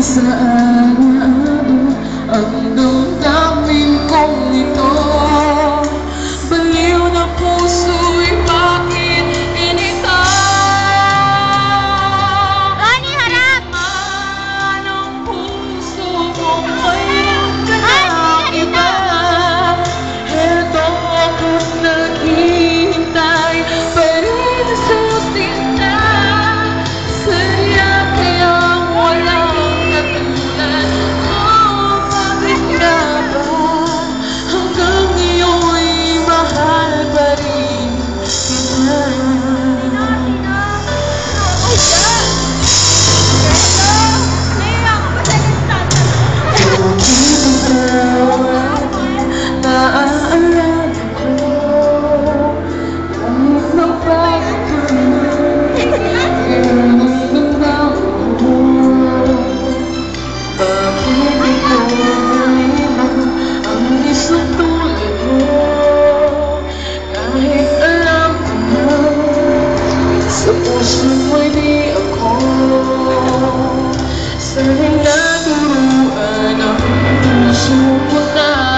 saan naabot ang damdamin kong ito. Baliw na puso'y bakit inita? Ronnie, harap! Ang puso ko mayroon ka ng iba. Eto ako't naghihintay pa rin sa sinta. Sadya kayang walang katulad ko. Bakit nga ba hanggang ngayon mahal pa rin kita? Sa puso mo'y di ako sana'y naturuan ang puso ko na